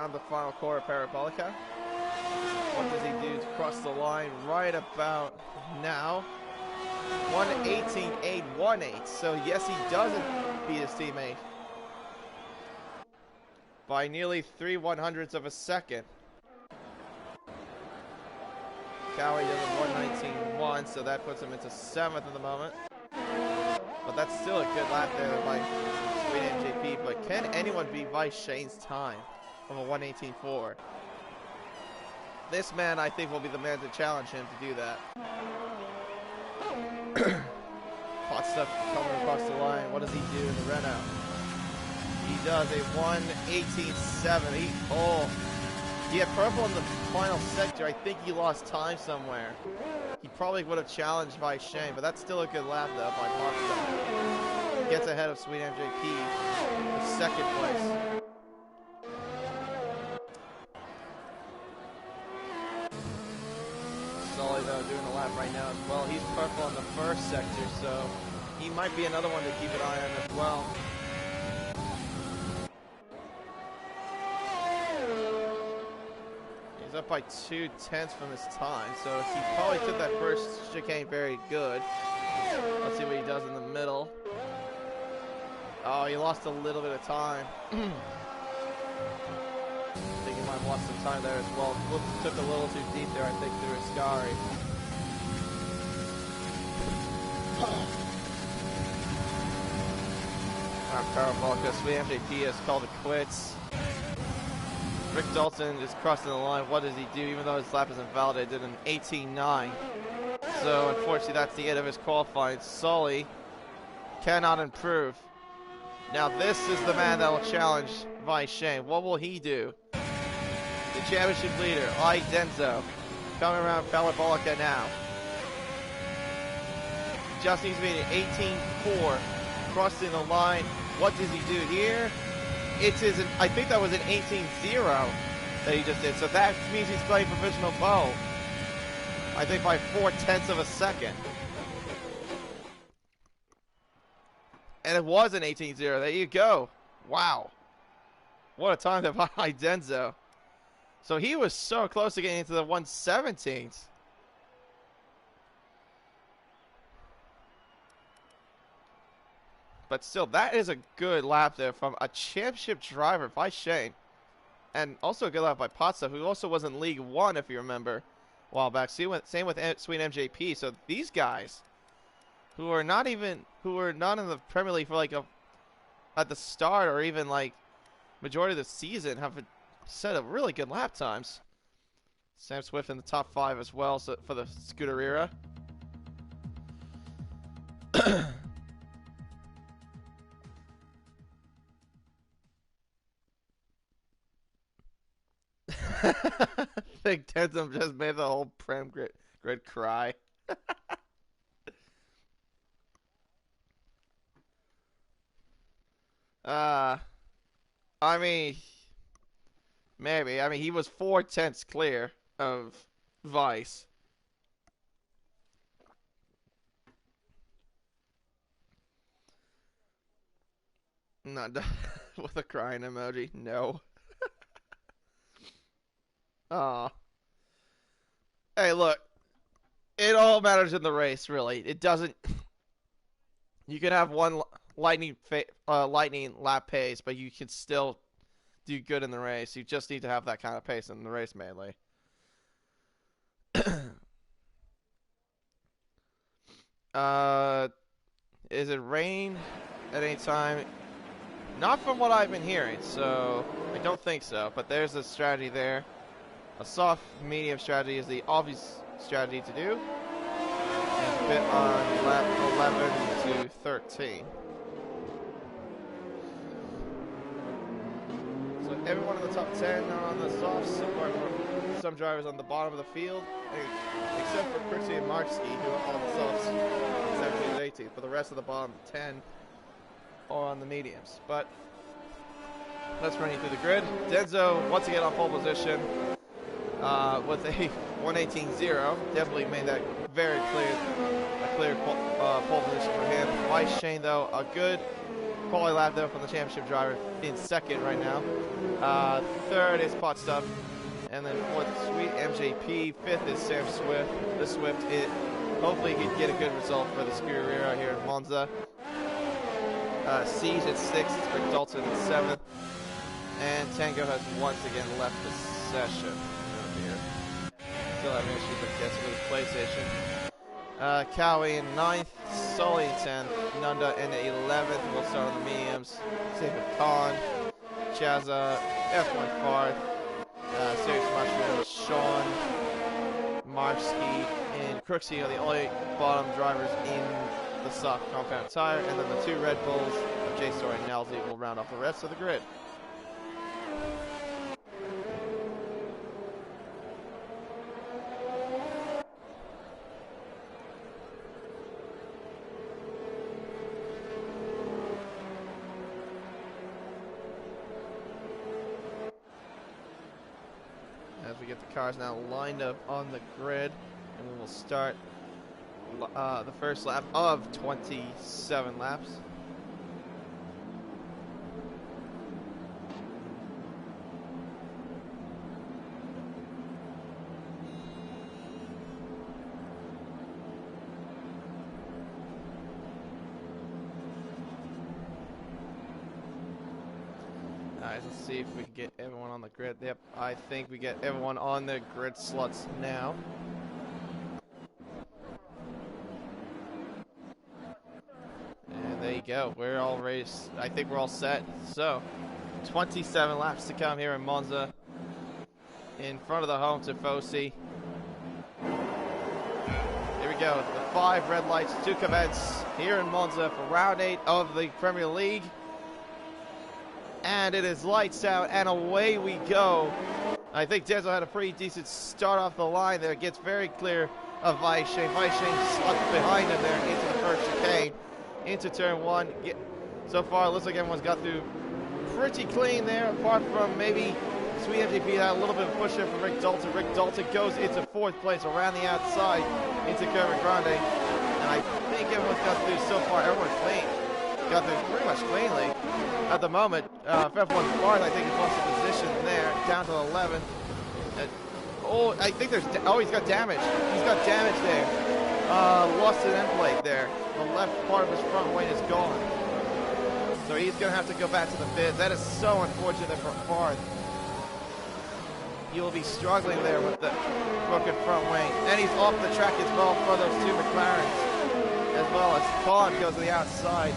around the final corner parabolica. What does he do to cross the line right about now? 1:18.818. So yes, he doesn't beat his teammate by nearly 3/100ths of a second. Cowie does a 1:19.1, so that puts him into 7th at the moment. But that's still a good lap there by Sweet MJP. But can anyone beat Vice Shane's time of a 1:18.4? This man, I think, will be the man to challenge him to do that. Hot stuff coming across the line. What does he do in the Renault? He does a 1:18.7. He had purple in the final sector. I think he lost time somewhere. He probably would have challenged by Shane, but that's still a good lap though by Hot Stuff. Gets ahead of Sweet MJP for 2nd place. Sully though doing a lap right now as well. He's purple in the 1st sector, so he might be another one to keep an eye on as well. He's up by 2/10 from his time, so he probably took that first chicane very good. Let's see what he does in the middle. Oh, he lost a little bit of time. I think he might have lost some time there as well. Took a little too deep there, I think, through Ascari. Parabolica, Sweet MJP has called it quits. Rick Dalton is crossing the line. What does he do? Even though his lap is invalid, did an 18.9. So unfortunately, that's the end of his qualifying. Sully cannot improve. Now this is the man that will challenge Vice Shane. What will he do? The championship leader, Denzo, coming around Parabolica now. Just needs to be an 18.4, crossing the line. What does he do here? I think that was an 18.0 that he just did. So that means he's playing provisional bow. I think by 4/10 of a second. And it was an 18.0. There you go. Wow. What a time to buy Denzo. So he was so close to getting into the 117s. But still, that is a good lap there from a championship driver, Vice Shane. And also a good lap by Potstuff, who also was in League 1, if you remember, a while back. Same with Sweet MJP. So these guys, who are not in the Premier League for like at the start or even like majority of the season, have set up really good lap times. Sam Swift in the top 5 as well, so for the Scooter era. I think Tenzum just made the whole Prem grid cry. I mean, maybe. I mean, he was 4/10 clear of Vice. Not with a crying emoji. No. Aw. Hey, look. It all matters in the race, really. It doesn't. You can have one lightning lap pace, but you can still do good in the race. You just need to have that kind of pace in the race, mainly. Is it rain at any time? Not from what I've been hearing, so I don't think so. But there's a strategy there. A soft medium strategy is the obvious strategy to do. And bit on lap 11 to 13. So everyone in the top 10 are on the softs, some drivers on the bottom of the field, except for Chrissy and Marksky, who are on the softs, 17 and 18. But the rest of the bottom 10 are on the mediums. But let's run you through the grid. Denzo once again on pole position. With a 118.0, definitely made that very clear, a clear pole position for him. Vice Shane though, a good quality lap there from the championship driver in second right now. Third is Pot Stuff. And then fourth, Sweet MJP. Fifth is Sam Swift. The Swift, hopefully he can get a good result for the Scuderia out here in Monza. Siege at sixth, Rick Dalton at seventh. And Tango has once again left the session. Still having issues with getting to the PlayStation. Cowie in ninth, Sully in 10th, Nunda in 11th. We'll start on the mediums. Same with Khan, Chazza, F1 Farth, Serious Mushroom, Sean, Marski, and Crooksy are the only bottom drivers in the soft compound tire, and then the two Red Bulls of J-Story and Nelsey will round off the rest of the grid. As we get the cars now lined up on the grid, and we will start the first lap of 27 laps. Alright, let's see if we can get everyone on the grid. Yep, I think we get everyone on the grid slots now. And there you go. We're all raced. I think we're all set. So, 27 laps to come here in Monza. In front of the home Tifosi. Here we go. The 5 red lights to commence here in Monza for round 8 of the Premier League. And it is lights out, and away we go. I think Denzel had a pretty decent start off the line there. Gets very clear of Weisheng. Weisheng slugged behind him there into the first chicane, into turn 1. So far, it looks like everyone's got through pretty clean there, apart from maybe Sweet MGP had a little bit of a push there from Rick Dalton. Rick Dalton goes into 4th place around the outside into Curva Grande. And I think everyone's got through so far. Everyone's clean. Got through pretty much cleanly. At the moment, F1 Farth, I think, has lost a position there, down to 11. Oh, I think there's, he's got damage. He's got damage there. Lost an end plate there. The left part of his front wing is gone. So he's going to have to go back to the pits. That is so unfortunate for Farth. He will be struggling there with the broken front wing. And he's off the track as well for those two McLarens. As well as Khan goes to the outside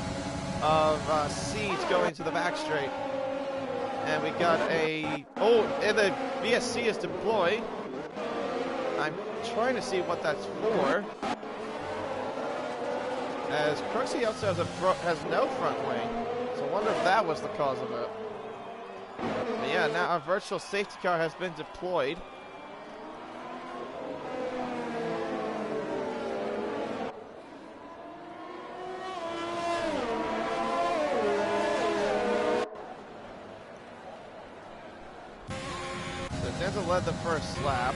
of Siege going to the back straight. And we got and the VSC is deployed. I'm trying to see what that's for. As Crooksy also has no front wing. So I wonder if that was the cause of it. But yeah, now our virtual safety car has been deployed. Denzel led the first lap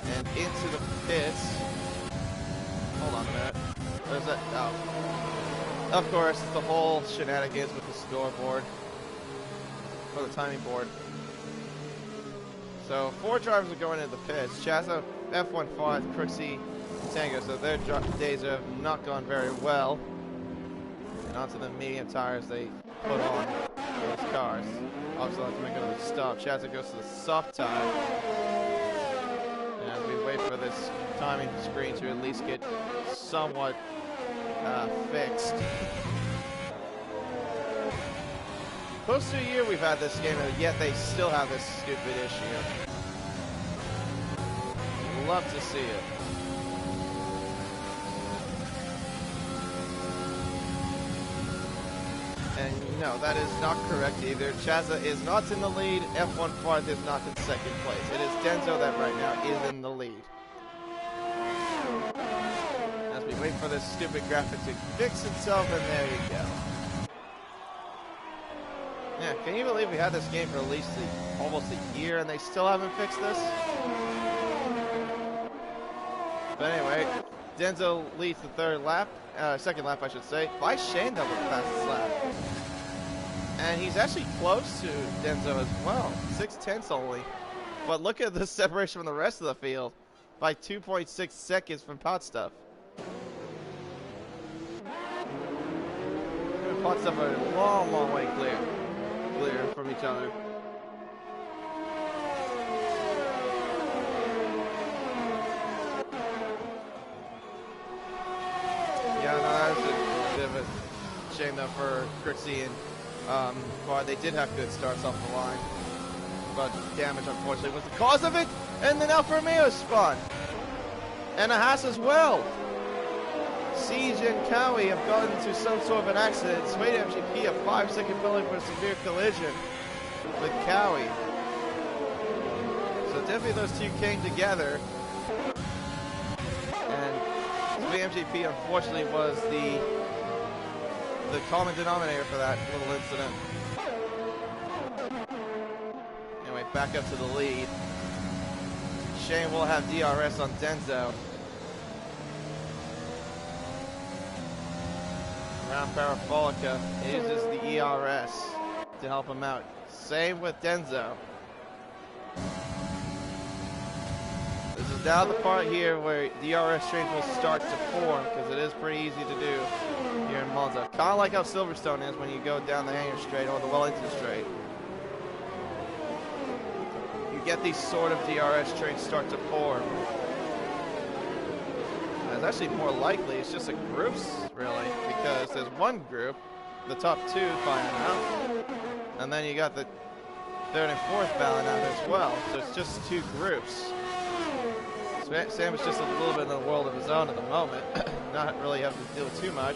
and into the pits. Hold on a minute. There's that. Oh. Of course, the whole shenanigans with the scoreboard or the timing board. So 4 drivers are going into the pits. Chazza, F1 Farth, Crooksy, Tango. So their days have not gone very well. And onto the medium tires they put on those cars. Obviously, have to make another stop. Chazza goes to the soft tire. And we wait for this timing screen to at least get somewhat fixed. Close to a year we've had this game, and yet they still have this stupid issue. Love to see it. And no, that is not correct either. Chazza is not in the lead. F1 Farth is not in second place. It is Denzo that right now is in the lead. As we wait for this stupid graphic to fix itself, and there you go. Yeah, can you believe we had this game for at least almost a year and they still haven't fixed this? But anyway, Denzo leads the second lap I should say. Weisheng that was the fastest lap. And he's actually close to Denzo as well, 6/10 only. But look at the separation from the rest of the field by 2.6 seconds from Pot Stuff. Pot Stuff are a long, long way clear from each other. Yeah, no, that was a bit of a shame though for Crixie and Quad. They did have good starts off the line, but damage unfortunately was the cause of it. And then Alfa Romeo spun, and a Haas as well. Siege and Cowie have gotten into some sort of an accident. Suede MGP a 5-second penalty for a severe collision with Cowie. So definitely those two came together, and Suede MGP unfortunately was the common denominator for that little incident. Anyway, back up to the lead. Shane will have DRS on Denzo. Round Parabolica uses the ERS to help him out. Same with Denzo. This is now the part here where DRS trains will start to form, because it is pretty easy to do here in Monza. Kind of like how Silverstone is when you go down the Hangar Straight or the Wellington Straight. You get these sort of DRS trains start to form. It's actually more likely it's just a groups, really, because there's one group, the top two filing out, and then you got the third and fourth filing out as well, so it's just two groups. Sam is just a little bit in the world of his own at the moment, not really having to deal with too much.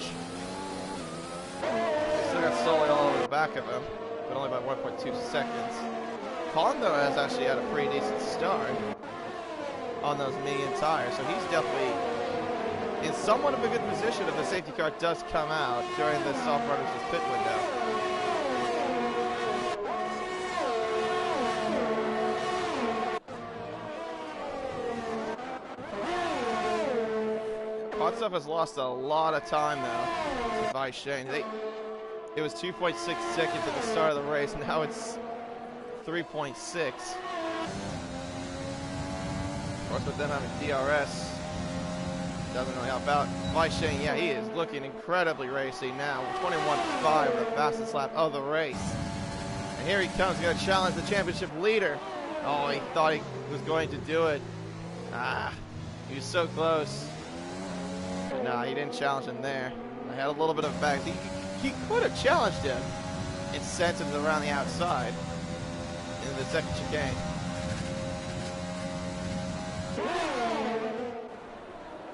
He still got Sully all over the back of him, but only by 1.2 seconds. Pondo has actually had a pretty decent start on those medium tires, so he's definitely in somewhat of a good position if the safety car does come out during the soft runners' pit window. Hot Stuff has lost a lot of time though by Shane. It was 2.6 seconds at the start of the race, now it's 3.6. Of course, with them having DRS, doesn't really help out. Shane, yeah, he is looking incredibly racy now. 21.5, the fastest lap of the race. And here he comes, going to challenge the championship leader. Oh, he thought he was going to do it. He was so close. Nah, he didn't challenge him there. I had a little bit of back. He could have challenged him and sent him around the outside in the second chicane.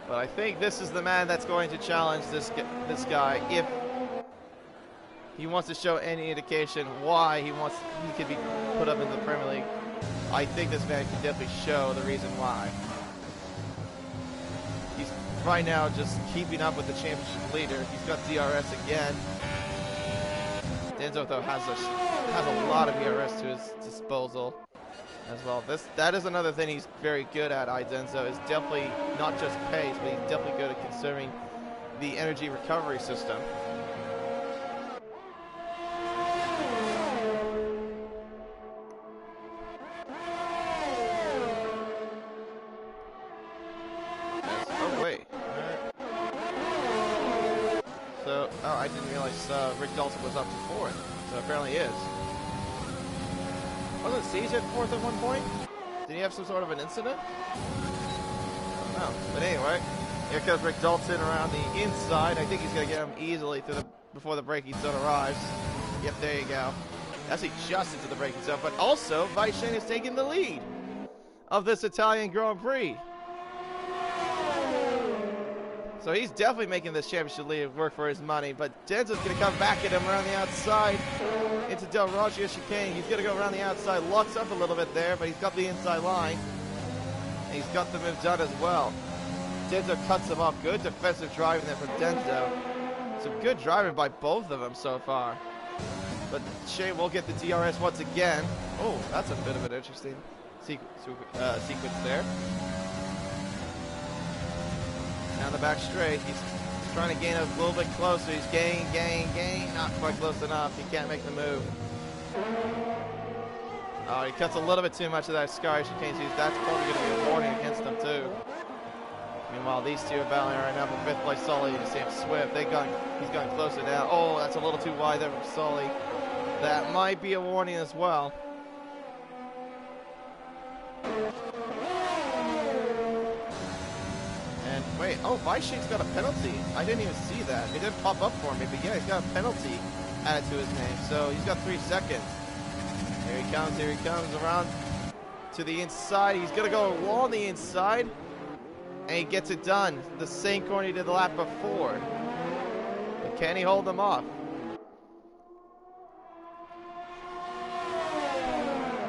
But I think this is the man that's going to challenge this guy if he wants to show any indication why he could be put up in the Premier League. I think this man can definitely show the reason why. He's right now just keeping up with the championship leader. He's got DRS again. Denzo though has a lot of DRS to his disposal as well. That is another thing he's very good at, Denzo, is definitely not just pace, but he's definitely good at conserving the energy recovery system. Oh wait. So, I didn't realize Rick Dalton was up to fourth, so apparently he is. Wasn't Siege at fourth at one point? Did he have some sort of an incident? I don't know. But anyway, here comes Rick Dalton around the inside. I think he's going to get him easily before the braking zone arrives. Yep, there you go. Actually just into the braking zone, but also Shane is taking the lead of this Italian Grand Prix. So he's definitely making this championship lead work for his money, but Denzo's going to come back at him around the outside into Del Roggio chicane. He's going to go around the outside, locks up a little bit there, but he's got the inside line. And he's got the move done as well. Denzo cuts him off. Good defensive driving there from Denzo. Some good driving by both of them so far. But Shane will get the DRS once again. Oh, that's a bit of an interesting sequence there. Down the back straight, he's trying to gain a little bit closer. He's gain. Not quite close enough. He can't make the move. Oh, he cuts a little bit too much of that Sky Chicane. That's probably going to be a warning against him, too. Meanwhile, these two are battling right now for 5th place. Sully and Sam Swift. He's going closer now. Oh, that's a little too wide there from Sully. That might be a warning as well. And wait, oh, Weisshane's got a penalty. I didn't even see that. It didn't pop up for me, but yeah, he's got a penalty added to his name. So he's got 3 seconds. Here he comes around to the inside. He's gonna go along the inside, and he gets it done. The same corner he did the lap before. But can he hold them off?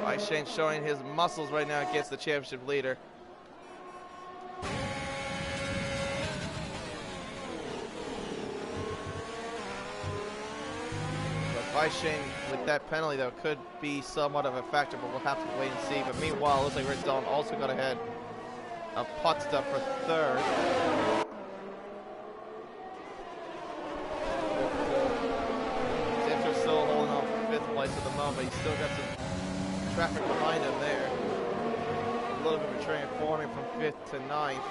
Weisshane's showing his muscles right now against the championship leader. Weissshane with that penalty, though, could be somewhat of a factor, but we'll have to wait and see. But meanwhile, it looks like Red Dawn also got ahead of Potstuff for 3rd. Zipser's still holding on for 5th place at the moment, but he's still got some traffic behind him there. A little bit of a train forming from 5th to 9th.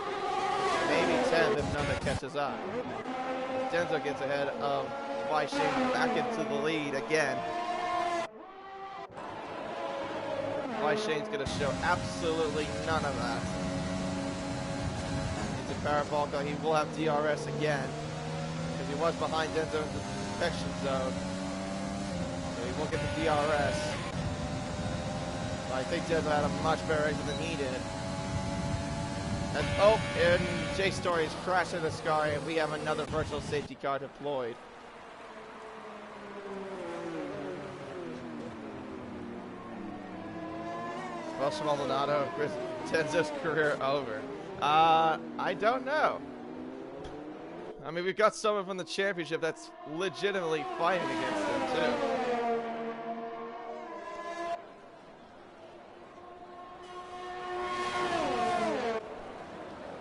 Maybe 10th if none that catches up. Denzo gets ahead of Weissshane back into the lead again. Weisshane's going to show absolutely none of that. Into Parabolka, he will have DRS again, because he was behind Denzo in the inspection zone. So he won't get the DRS. But I think Denzo had a much better exit than he did. And Jay Story has crashed into Sky, and we have another virtual safety car deployed. Welsh Maldonado, Chris Denzo's career over. I don't know. I mean, we've got someone from the championship that's legitimately fighting against them, too.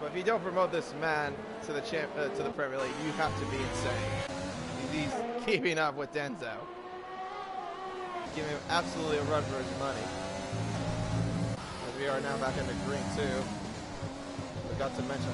But if you don't promote this man to the Premier League, you have to be insane. He's keeping up with Denzo. Giving him absolutely a run for his money. We are now back in the green too. Forgot to mention